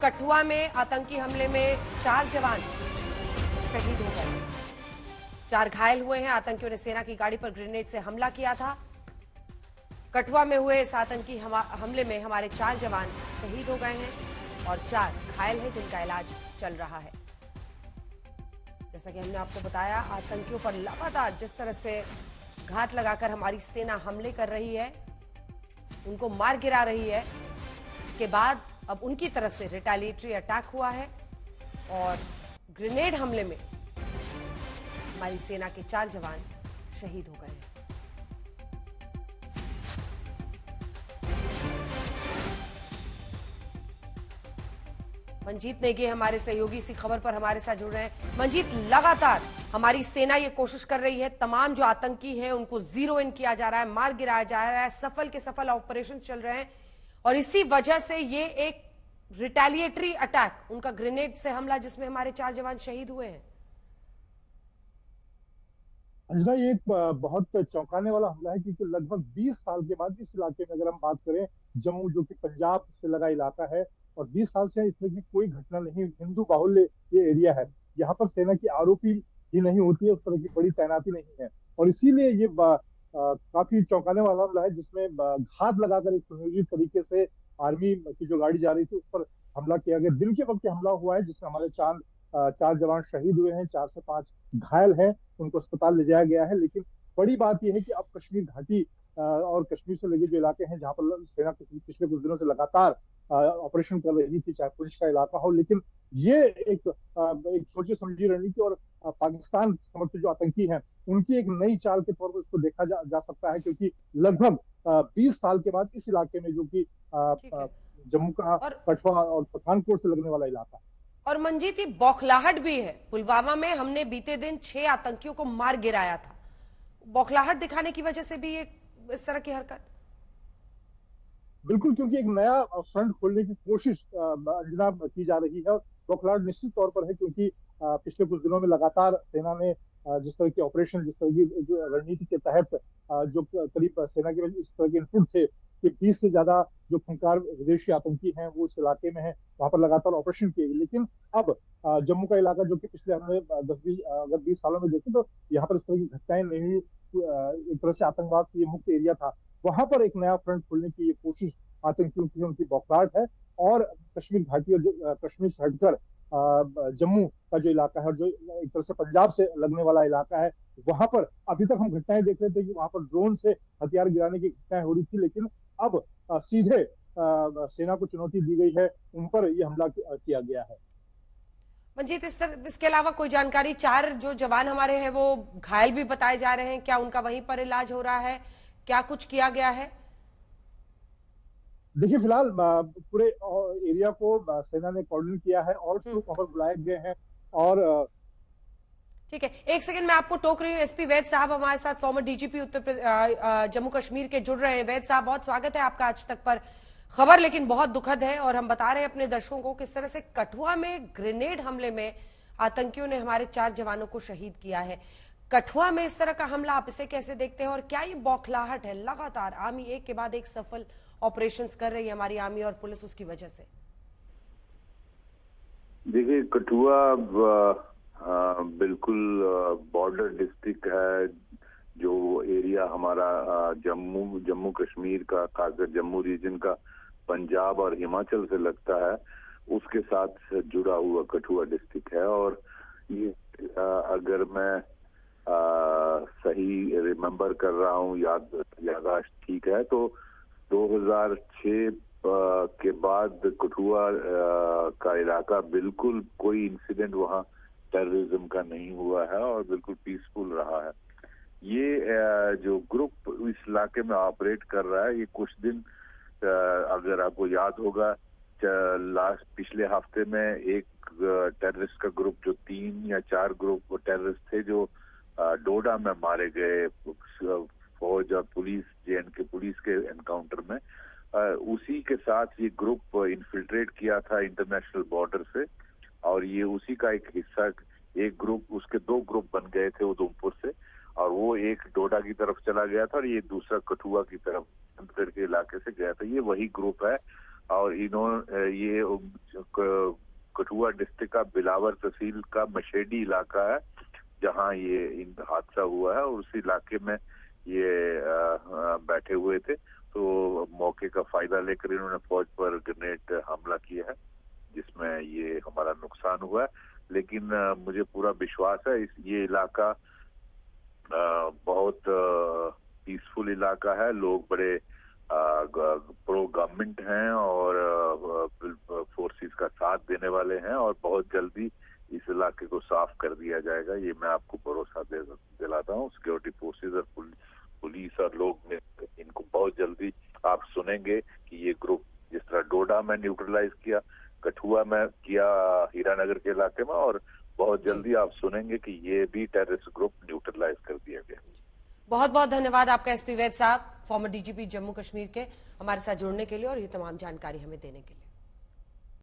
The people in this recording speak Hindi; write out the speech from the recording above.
कठुआ में आतंकी हमले में 4 जवान शहीद हो गए, 4 घायल हुए हैं। आतंकियों ने सेना की गाड़ी पर ग्रेनेड से हमला किया था। कठुआ में हुए इस आतंकी हमले में हमारे 4 जवान शहीद हो गए हैं और 4 घायल हैं जिनका इलाज चल रहा है। जैसा कि हमने आपको बताया, आतंकियों पर लगातार जिस तरह से घात लगाकर हमारी सेना हमले कर रही है, उनको मार गिरा रही है, इसके बाद अब उनकी तरफ से रिटेलिएटरी अटैक हुआ है और ग्रेनेड हमले में हमारी सेना के 4 जवान शहीद हो गए हैं। मंजीत नेगी हमारे सहयोगी इसी खबर पर हमारे साथ जुड़ रहे हैं। मंजीत, लगातार हमारी सेना ये कोशिश कर रही है, तमाम जो आतंकी हैं उनको जीरो इन किया जा रहा है, मार गिराया जा रहा है, सफल के सफल ऑपरेशन चल रहे हैं और इसी वजह से ये एक रिटेलिएटरी अटैक, उनका ग्रेनेड से हमला जिसमें हमारे 4 जवान शहीद हुए हैं। अंजना, ये एक बहुत चौंकाने वाला हमला है क्योंकि लगभग 20 साल के बाद इस इलाके में, अगर हम बात करें, जम्मू जो कि पंजाब से लगा इलाका है और 20 साल से इस तरह की कोई घटना नहीं, हिंदू बाहुल्य ये एरिया है, यहाँ पर सेना की आरओपी ही नहीं होती है, उस तरह की बड़ी तैनाती नहीं है और इसीलिए ये काफी चौंकाने वाला हमला है जिसमें घात लगाकर एक सुनियोजित तरीके से आर्मी की जो गाड़ी जा रही थी उस पर हमला किया गया। दिन के वक्त हमला हुआ है जिसमें हमारे 4 जवान शहीद हुए हैं, 4 से 5 घायल हैं, उनको अस्पताल ले जाया गया है। लेकिन बड़ी बात यह है कि अब कश्मीर घाटी और कश्मीर से लगे जो इलाके हैं जहां पर सेना पिछले कुछ दिनों से लगातार ऑपरेशन कर रही थी, चाहे पुंछ का इलाका हो, लेकिन ये एक सोची समझी रणनीति और पाकिस्तान समर्थित जो आतंकी हैं उनकी एक नई चाल के तौर पर इसको देखा जा सकता है क्योंकि लगभग 20 साल के बाद इस इलाके में जो कि जम्मू का कठुआ और पठानकोट से लगने वाला इलाका है। और मंजीत, ये बौखलाहट भी है। पुलवामा में हमने बीते दिन 6 आतंकियों को मार गिराया था। बौखलाहट दिखाने की वजह से भी ये इस तरह की हरकत। बिल्कुल, क्योंकि एक नया फ्रंट खोलने की कोशिश अंजना की जा रही है। बौखलाहट निश्चित तौर पर है क्योंकि पिछले कुछ दिनों में लगातार सेना ने जिस तरह की ऑपरेशन, जिस तरह की रणनीति के तहत जो करीब सेना के इस तरह के इनपुट थे कि 20 से ज्यादा जो खूंखार विदेशी आतंकी हैं वो इस इलाके में है, वहां पर लगातार ऑपरेशन किए गए। लेकिन अब जम्मू का इलाका जो कि पिछले हमने 20 सालों में देखे तो यहाँ पर इस तरह की घटनाएं नहीं हुई, एक तरह से आतंकवाद से ये मुक्त एरिया था, वहां पर एक नया फ्रंट खोलने की ये कोशिश आतंकियों की, उनकी बौखलाहट है। और कश्मीर घाटी और कश्मीर से हटकर जम्मू का जो इलाका है, जो एक तरह से पंजाब से लगने वाला इलाका है, वहां पर अभी तक हम घटनाएं देख रहे थे कि वहां पर ड्रोन से हथियार गिराने की घटनाएं हो रही थी, लेकिन अब सीधे सेना को चुनौती दी गई है, उन पर यह हमला किया गया है। मंजीत, इसके अलावा कोई जानकारी? 4 जो जवान हमारे हैं वो घायल भी बताए जा रहे हैं, क्या उनका वहीं पर इलाज हो रहा है, क्या कुछ किया गया है? देखिए, फिलहाल पूरे एरिया को सेना ने कॉर्डन किया है और वहां पर बुलाए गए हैं और ठीक है, एक सेकंड मैं आपको टोक रही हूँ। एसपी वैद साहब हमारे साथ, फॉर्मर डीजीपी जम्मू कश्मीर के, जुड़ रहे हैं। वैद साहब, बहुत स्वागत है आपका आज तक पर। खबर लेकिन बहुत दुखद है और हम बता रहे हैं अपने दर्शकों को किस तरह से कठुआ में ग्रेनेड हमले में आतंकियों ने हमारे 4 जवानों को शहीद किया है। कठुआ में इस तरह का हमला आप इसे कैसे देखते हैं और क्या ये बौखलाहट है? लगातार आर्मी एक के बाद एक सफल ऑपरेशंस कर रही है हमारी आर्मी और पुलिस, उसकी वजह से। देखिए, कठुआ बिल्कुल बॉर्डर डिस्ट्रिक्ट है, जो एरिया हमारा जम्मू कश्मीर का, खासकर जम्मू रीजन का पंजाब और हिमाचल से लगता है, उसके साथ जुड़ा हुआ कठुआ डिस्ट्रिक्ट है। और ये अगर मैं सही रिमेम्बर कर रहा हूँ, याददाश्त ठीक है, तो 2006 के बाद कठुआ का इलाका बिल्कुल कोई इंसिडेंट वहाँ टेररिज्म का नहीं हुआ है और बिल्कुल पीसफुल रहा है। ये जो ग्रुप इस इलाके में ऑपरेट कर रहा है, ये कुछ दिन, अगर आपको याद होगा, पिछले हफ्ते में एक टेररिस्ट का ग्रुप, जो 3 या 4 ग्रुप टेररिस्ट थे जो डोडा में मारे गए फौज और पुलिस, जेएनके पुलिस के एनकाउंटर में, उसी के साथ ये ग्रुप इन्फिल्ट्रेट किया था इंटरनेशनल बॉर्डर से और ये उसी का एक हिस्सा, एक ग्रुप, उसके 2 ग्रुप बन गए थे उधमपुर से, और वो एक डोडा की तरफ चला गया था और ये दूसरा कठुआ की तरफ के इलाके से गया था। ये वही ग्रुप है और इन्होंने ये कठुआ डिस्ट्रिक्ट का बिलावर तहसील का मशेडी इलाका है जहां ये हादसा हुआ है, और उस इलाके में ये बैठे हुए थे। तो मौके का फायदा लेकर इन्होंने फौज पर ग्रेनेड हमला किया है, जिसमें ये हमारा नुकसान हुआ है। लेकिन मुझे पूरा विश्वास है ये इलाका बहुत पीसफुल इलाका है, लोग बड़े प्रो गवर्नमेंट हैं और फोर्सेस का साथ देने वाले हैं, और बहुत जल्दी इस इलाके को साफ कर दिया जाएगा, ये मैं आपको भरोसा दिलाता हूँ। सिक्योरिटी फोर्सेस और पुलिस और लोग इनको बहुत जल्दी आप सुनेंगे कि ये ग्रुप जिस तरह डोडा में न्यूट्रलाइज किया, कठुआ में किया, हीरानगर के इलाके में, और बहुत जल्दी आप सुनेंगे कि ये भी टेररिस्ट ग्रुप न्यूट्रलाइज कर दिया गया। बहुत बहुत धन्यवाद आपका एसपी वैद साहब, फॉर्मर डीजीपी जम्मू कश्मीर के, हमारे साथ जुड़ने के लिए और ये तमाम जानकारी हमें देने के लिए।